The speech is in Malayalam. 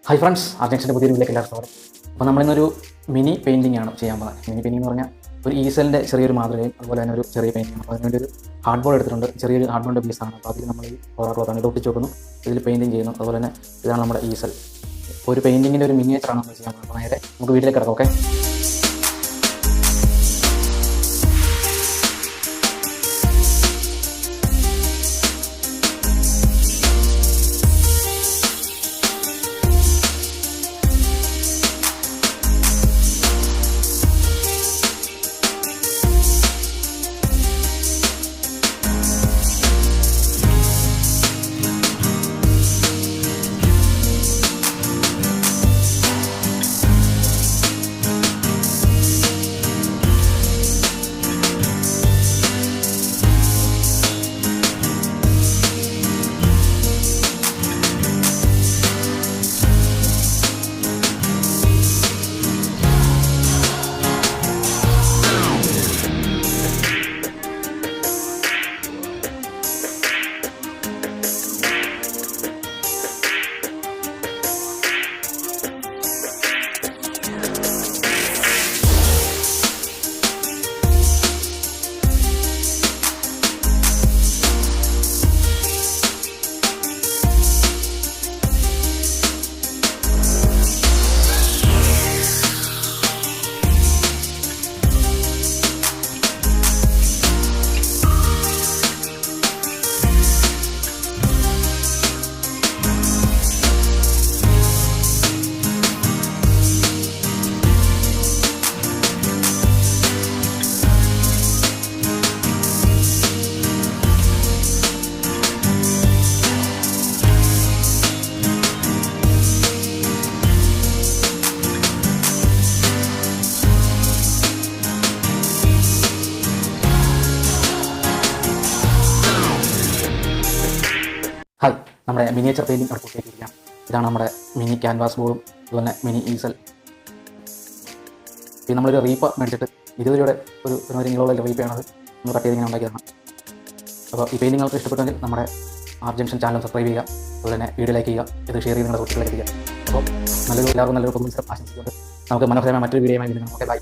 ഹായ് ഫ്രണ്ട്സ്, ആർജൻസിൻ്റെ പുതിയൊരു വീട്ടിലേക്ക് എല്ലാവർക്കും സ്വാഗതം. അപ്പോൾ നമ്മളിന്നൊരു മിനി പെയിൻറ്റിംഗ് ആണ് ചെയ്യാൻ പോകുന്നത്. മിനി പെയിൻറ്റിംഗ് എന്ന് പറഞ്ഞാൽ ഒരു ഈസലിൻ്റെ ചെറിയൊരു മാതൃകയും അതുപോലെ തന്നെ ഒരു ചെറിയ പെയിൻറ്റിംഗ്. അപ്പോൾ അതിനുവേണ്ടി ഒരു ഹാർഡ് ബോർഡ് എടുത്തിട്ടുണ്ട്. ചെറിയൊരു ഹാർഡ് ബോർഡിൻ്റെ പീസാണ്. അപ്പോൾ അതിൽ നമ്മൾ ഈ ക്ലോത്താണ് ഇത് ഒട്ടിച്ച് വെക്കുന്നു. ഇതിൽ പെയിൻറ്റിംഗ് ചെയ്യുന്നു. അതുപോലെ തന്നെ ഇതാണ് നമ്മുടെ ഈസൽ. ഒരു പെയിൻറ്റിങ്ങിൻ്റെ ഒരു മിനിയേച്ചറാണ് നമ്മൾ ചെയ്യാൻ പോകുന്നത്. അപ്പോൾ നേരെ നമുക്ക് വീട്ടിലേക്ക് കിടക്കാം. ഓക്കെ, ഹായ്, നമ്മുടെ മിനിയേച്ചർ പെയിൻറ്റിംഗ് അവിടെ പൂർത്തിയാക്കിയിരിക്കാം. ഇതാണ് നമ്മുടെ മിനി ക്യാൻവാസ് ബോർഡും അതുപോലെ മിനി ഈസൽ. ഇത് നമ്മളൊരു റീപ്പ മേടിച്ചിട്ട് 20 രൂപയുടെ ഒരു നീളമുള്ള റീപ്പയാണത് നമ്മൾ കട്ട് ചെയ്തിങ്ങനെ ഉണ്ടാക്കിയതാണ്. അപ്പോൾ ഈ പെയിൻറ്റിംഗ് നിങ്ങൾക്ക് ഇഷ്ടപ്പെട്ടെങ്കിൽ നമ്മുടെ ആർജൻഷൻ ചാനൽ സബ്സ്ക്രൈബ് ചെയ്യുക, അതുപോലെ തന്നെ വീഡിയോ ലൈക്ക് ചെയ്യുക, ഇത് ഷെയർ ചെയ്ത് നിങ്ങളുടെ സുഹൃത്തുക്കളെ എത്തിക്കുക. അപ്പോൾ എല്ലാവർക്കും നല്ലൊരു പെർഫോമൻസ് ആശംസിച്ചുകൊണ്ട് നമുക്ക് മനോഹരമായ മറ്റൊരു വീഡിയോയുമായി വരുന്നു. Okay, by.